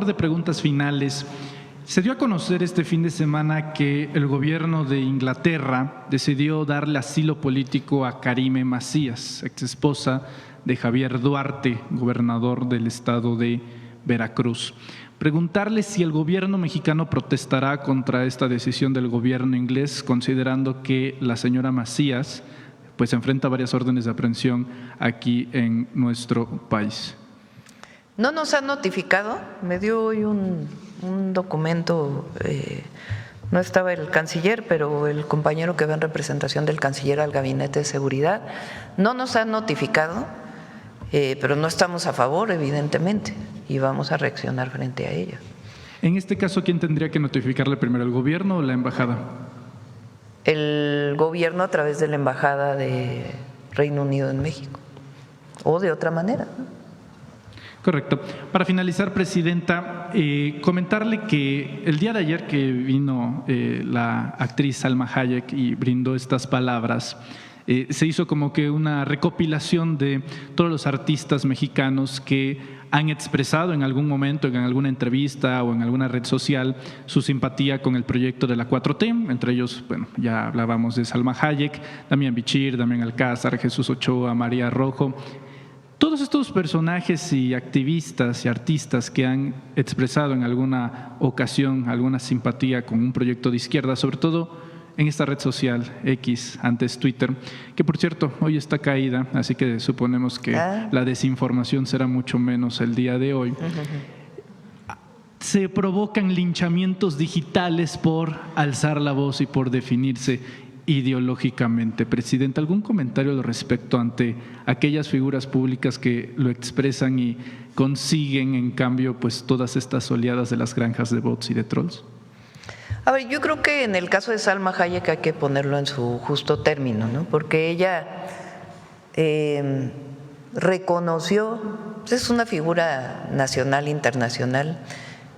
De preguntas finales. Se dio a conocer este fin de semana que el gobierno de Inglaterra decidió darle asilo político a Karime Macías, exesposa de Javier Duarte, gobernador del estado de Veracruz. Preguntarle si el gobierno mexicano protestará contra esta decisión del gobierno inglés, considerando que la señora Macías pues enfrenta varias órdenes de aprehensión aquí en nuestro país. No nos han notificado, me dio hoy un documento, no estaba el canciller, pero el compañero que va en representación del canciller al Gabinete de Seguridad, no nos han notificado, pero no estamos a favor, evidentemente, y vamos a reaccionar frente a ello. En este caso, ¿quién tendría que notificarle primero, el gobierno o la embajada? El gobierno a través de la embajada de Reino Unido en México, o de otra manera, ¿no? Correcto. Para finalizar, Presidenta, comentarle que el día de ayer que vino la actriz Salma Hayek y brindó estas palabras, se hizo como que una recopilación de todos los artistas mexicanos que han expresado en algún momento, en alguna entrevista o en alguna red social, su simpatía con el proyecto de la 4T, entre ellos, bueno, ya hablábamos de Salma Hayek, Damián Bichir, Damián Alcázar, Jesús Ochoa, María Rojo. Todos estos personajes y activistas y artistas que han expresado en alguna ocasión alguna simpatía con un proyecto de izquierda, sobre todo en esta red social X, antes Twitter, que por cierto hoy está caída, así que suponemos que la desinformación será mucho menos el día de hoy. Se provocan linchamientos digitales por alzar la voz y por definirse ideológicamente. Presidente, ¿algún comentario al respecto ante aquellas figuras públicas que lo expresan y consiguen en cambio pues todas estas oleadas de las granjas de bots y de trolls? A ver, yo creo que en el caso de Salma Hayek hay que ponerlo en su justo término, ¿no? Porque ella reconoció, es una figura nacional, internacional,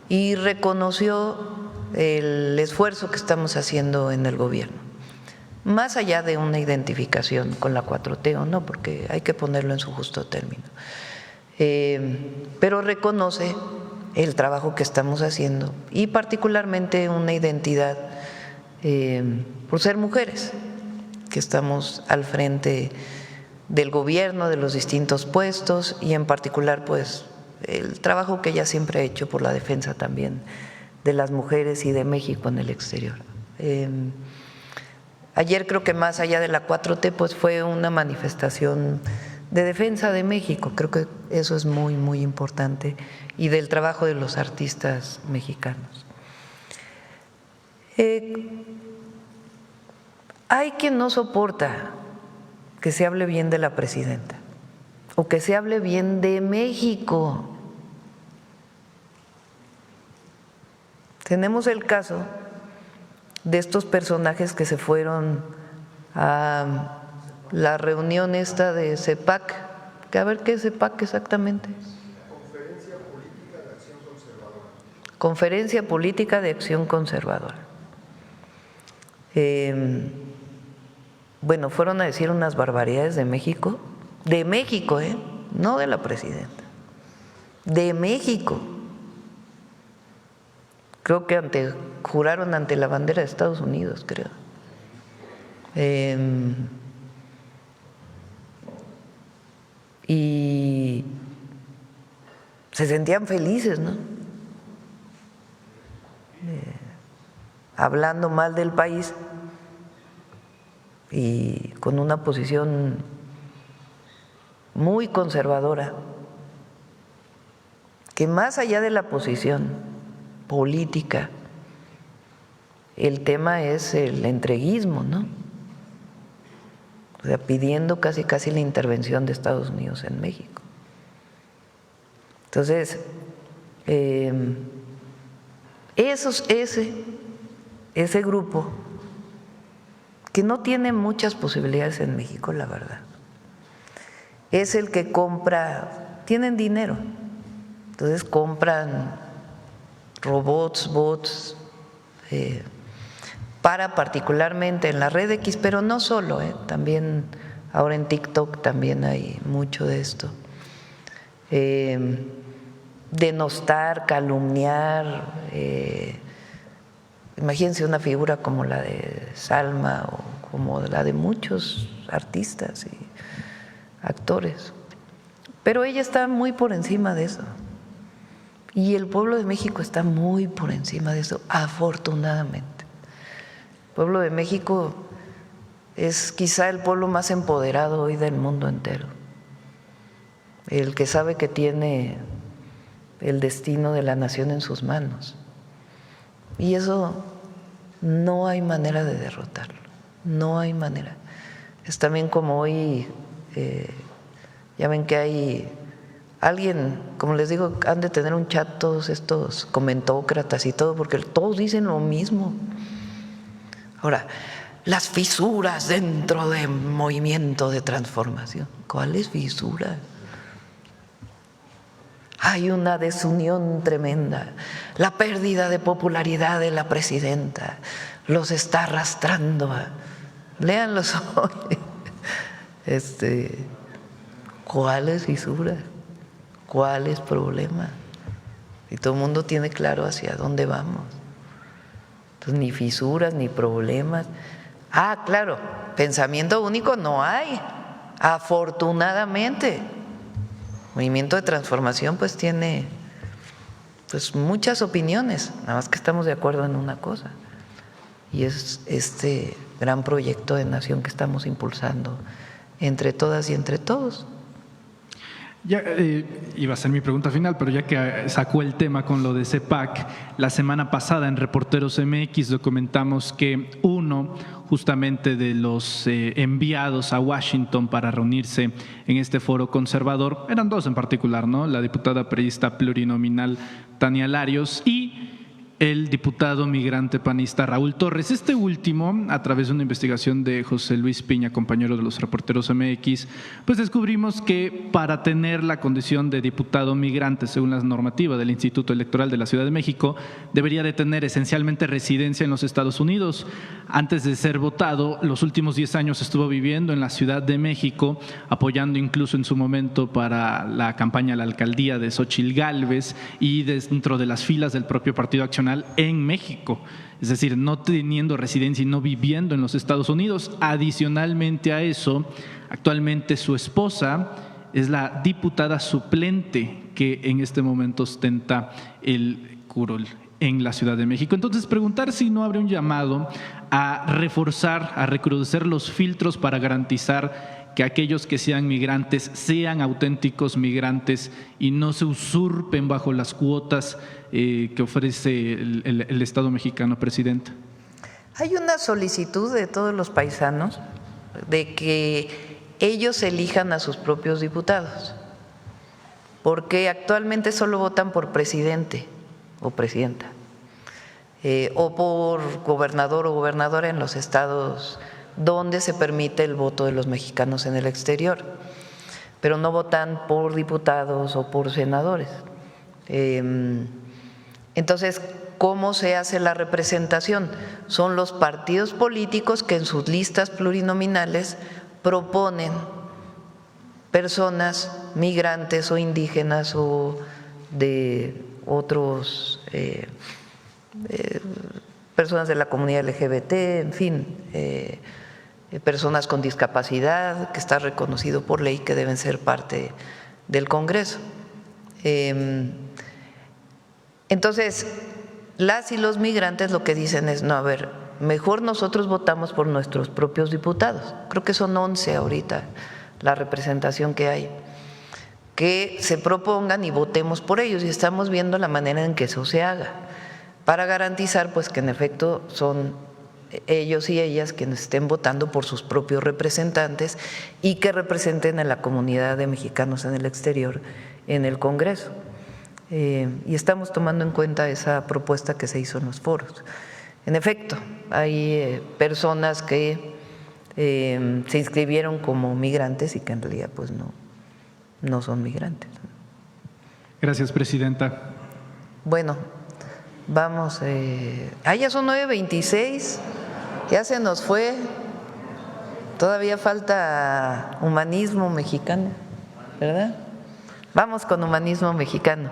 y reconoció el esfuerzo que estamos haciendo en el gobierno. Más allá de una identificación con la 4T o no, porque hay que ponerlo en su justo término. Pero reconoce el trabajo que estamos haciendo y particularmente una identidad por ser mujeres, que estamos al frente del gobierno, de los distintos puestos y en particular pues el trabajo que ella siempre ha hecho por la defensa también de las mujeres y de México en el exterior. Ayer creo que más allá de la 4T pues fue una manifestación de defensa de México, creo que eso es muy, muy importante, y del trabajo de los artistas mexicanos. Hay quien no soporta que se hable bien de la presidenta o que se hable bien de México. Tenemos el caso de estos personajes que se fueron a la reunión esta de CEPAC, que a ver qué es CEPAC exactamente. Conferencia Política de Acción Conservadora. Conferencia Política de Acción Conservadora. Bueno, fueron a decir unas barbaridades de México, no de la presidenta, de México. Creo que juraron ante la bandera de Estados Unidos, creo. Y se sentían felices, ¿no? Hablando mal del país y con una posición muy conservadora, que más allá de la posición política, el tema es el entreguismo, ¿no? O sea, pidiendo casi la intervención de Estados Unidos en México. Entonces, ese grupo que no tiene muchas posibilidades en México, la verdad, es el que compra, tienen dinero, entonces compran robots, bots, para particularmente en la red X, pero no solo, también ahora en TikTok también hay mucho de esto, denostar, calumniar. Imagínense una figura como la de Salma o como la de muchos artistas y actores. Pero ella está muy por encima de eso. Y el pueblo de México está muy por encima de eso, afortunadamente. El pueblo de México es quizá el pueblo más empoderado hoy del mundo entero. El que sabe que tiene el destino de la nación en sus manos. Y eso no hay manera de derrotarlo, no hay manera. Es también como hoy, ya ven que hay alguien, como les digo, han de tener un chat todos estos comentócratas y todo, porque todos dicen lo mismo. Ahora, las fisuras dentro del movimiento de transformación. ¿Cuáles fisuras? Hay una desunión tremenda. La pérdida de popularidad de la presidenta los está arrastrando léanlos hoy. ¿Cuáles fisuras? ¿Cuáles problemas? Y todo el mundo tiene claro hacia dónde vamos. Entonces, ni fisuras, ni problemas. Ah, claro, pensamiento único no hay, afortunadamente. Movimiento de transformación pues tiene pues muchas opiniones, nada más que estamos de acuerdo en una cosa, y es este gran proyecto de nación que estamos impulsando entre todas y entre todos. Ya iba a ser mi pregunta final, pero ya que sacó el tema con lo de CEPAC, la semana pasada en Reporteros MX documentamos que uno justamente de los enviados a Washington para reunirse en este foro conservador, eran dos en particular, ¿no? La diputada priista plurinominal Tania Larios y el diputado migrante panista Raúl Torres. Este último, a través de una investigación de José Luis Piña, compañero de los Reporteros MX, pues descubrimos que para tener la condición de diputado migrante, según las normativas del Instituto Electoral de la Ciudad de México, debería de tener esencialmente residencia en los Estados Unidos. Antes de ser votado, los últimos 10 años estuvo viviendo en la Ciudad de México, apoyando incluso en su momento para la campaña a la alcaldía de Xóchitl Gálvez y dentro de las filas del propio Partido Accionario en México, es decir, no teniendo residencia y no viviendo en los Estados Unidos. Adicionalmente a eso, actualmente su esposa es la diputada suplente que en este momento ostenta el curul en la Ciudad de México. Entonces, preguntar si no habrá un llamado a reforzar, a recrudecer los filtros para garantizar que aquellos que sean migrantes sean auténticos migrantes y no se usurpen bajo las cuotas que ofrece el Estado mexicano, Presidenta. Hay una solicitud de todos los paisanos de que ellos elijan a sus propios diputados, porque actualmente solo votan por presidente o presidenta, o por gobernador o gobernadora en los estados donde se permite el voto de los mexicanos en el exterior, pero no votan por diputados o por senadores. Entonces, ¿cómo se hace la representación? Son los partidos políticos que en sus listas plurinominales proponen personas migrantes o indígenas o de otros personas de la comunidad LGBT, en fin, personas con discapacidad, que está reconocido por ley que deben ser parte del Congreso. Entonces, las y los migrantes lo que dicen es, no, a ver, mejor nosotros votamos por nuestros propios diputados. Creo que son 11 ahorita la representación que hay, que se propongan y votemos por ellos, y estamos viendo la manera en que eso se haga, para garantizar pues que en efecto son ellos y ellas quienes estén votando por sus propios representantes y que representen a la comunidad de mexicanos en el exterior en el Congreso. Y estamos tomando en cuenta esa propuesta que se hizo en los foros. En efecto, hay personas que se inscribieron como migrantes y que en realidad pues no son migrantes. Gracias, Presidenta. Bueno, vamos, ya son 9:26, ya se nos fue, todavía falta humanismo mexicano, ¿verdad? Vamos con humanismo mexicano.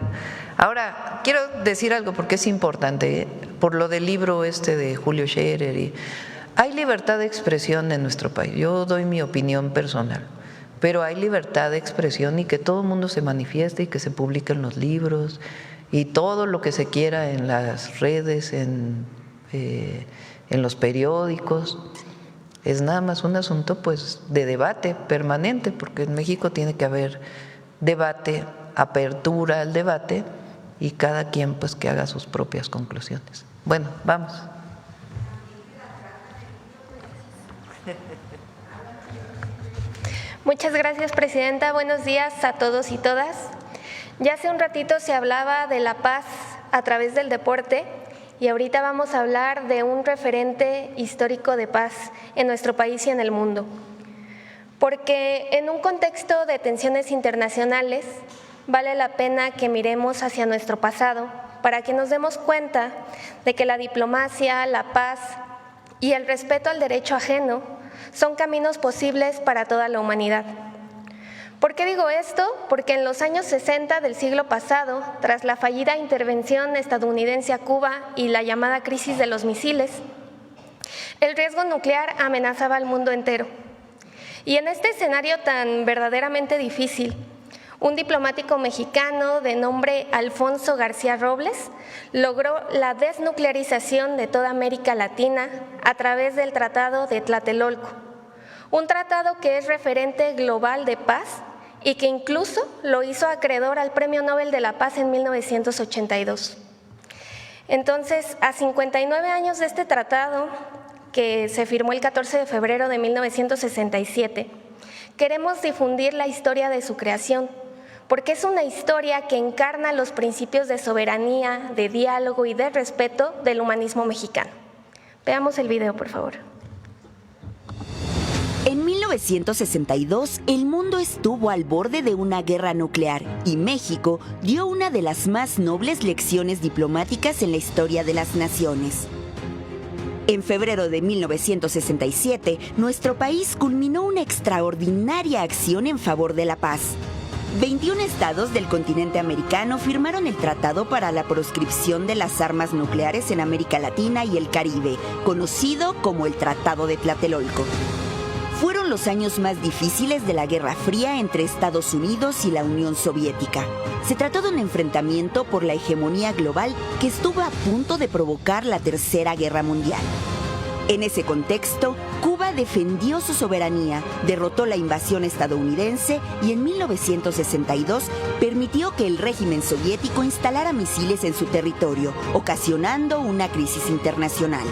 Ahora, quiero decir algo porque es importante, por lo del libro de Julio Scherer. Hay libertad de expresión en nuestro país. Yo doy mi opinión personal, pero hay libertad de expresión y que todo el mundo se manifieste y que se publiquen los libros y todo lo que se quiera en las redes, en los periódicos. Es nada más un asunto pues de debate permanente, porque en México tiene que haber debate, apertura al debate y cada quien pues que haga sus propias conclusiones. Bueno, vamos. Muchas gracias, Presidenta. Buenos días a todos y todas. Ya hace un ratito se hablaba de la paz a través del deporte y ahorita vamos a hablar de un referente histórico de paz en nuestro país y en el mundo. Porque en un contexto de tensiones internacionales vale la pena que miremos hacia nuestro pasado para que nos demos cuenta de que la diplomacia, la paz y el respeto al derecho ajeno son caminos posibles para toda la humanidad. ¿Por qué digo esto? Porque en los años 60 del siglo pasado, tras la fallida intervención estadounidense a Cuba y la llamada crisis de los misiles, el riesgo nuclear amenazaba al mundo entero. Y en este escenario tan verdaderamente difícil, un diplomático mexicano de nombre Alfonso García Robles logró la desnuclearización de toda América Latina a través del Tratado de Tlatelolco, un tratado que es referente global de paz y que incluso lo hizo acreedor al Premio Nobel de la Paz en 1982. Entonces, a 59 años de este tratado, que se firmó el 14 de febrero de 1967, queremos difundir la historia de su creación, porque es una historia que encarna los principios de soberanía, de diálogo y de respeto del humanismo mexicano. Veamos el video, por favor. En 1962, el mundo estuvo al borde de una guerra nuclear y México dio una de las más nobles lecciones diplomáticas en la historia de las naciones. En febrero de 1967, nuestro país culminó una extraordinaria acción en favor de la paz. 21 estados del continente americano firmaron el Tratado para la Proscripción de las Armas Nucleares en América Latina y el Caribe, conocido como el Tratado de Tlatelolco. Fueron los años más difíciles de la Guerra Fría entre Estados Unidos y la Unión Soviética. Se trató de un enfrentamiento por la hegemonía global que estuvo a punto de provocar la Tercera Guerra Mundial. En ese contexto, Cuba defendió su soberanía, derrotó la invasión estadounidense y en 1962 permitió que el régimen soviético instalara misiles en su territorio, ocasionando una crisis internacional.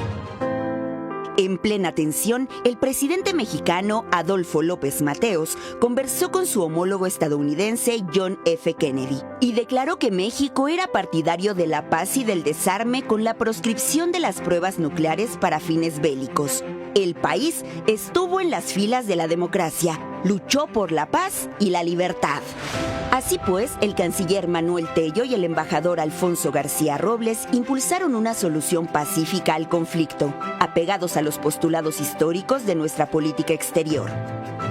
En plena tensión, el presidente mexicano Adolfo López Mateos conversó con su homólogo estadounidense John F. Kennedy y declaró que México era partidario de la paz y del desarme con la proscripción de las pruebas nucleares para fines bélicos. El país estuvo en las filas de la democracia, luchó por la paz y la libertad. Así pues, el canciller Manuel Tello y el embajador Alfonso García Robles impulsaron una solución pacífica al conflicto, apegados a los postulados históricos de nuestra política exterior.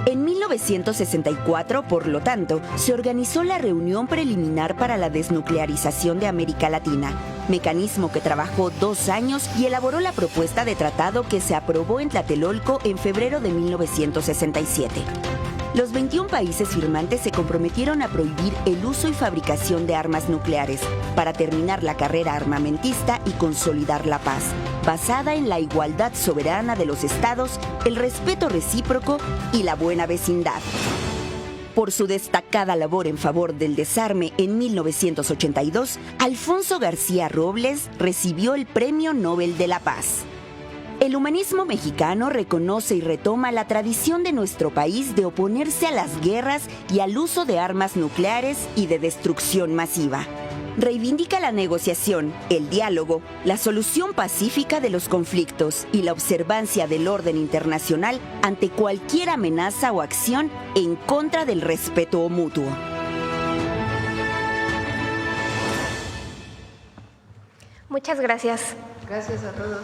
En 1964, por lo tanto, se organizó la reunión preliminar para la desnuclearización de América Latina, mecanismo que trabajó 2 años y elaboró la propuesta de tratado que se aprobó en Tlatelolco en febrero de 1967. Los 21 países firmantes se comprometieron a prohibir el uso y fabricación de armas nucleares para terminar la carrera armamentista y consolidar la paz, basada en la igualdad soberana de los estados, el respeto recíproco y la buena vecindad. Por su destacada labor en favor del desarme en 1982, Alfonso García Robles recibió el Premio Nobel de la Paz. El humanismo mexicano reconoce y retoma la tradición de nuestro país de oponerse a las guerras y al uso de armas nucleares y de destrucción masiva. Reivindica la negociación, el diálogo, la solución pacífica de los conflictos y la observancia del orden internacional ante cualquier amenaza o acción en contra del respeto mutuo. Muchas gracias. Gracias a todos.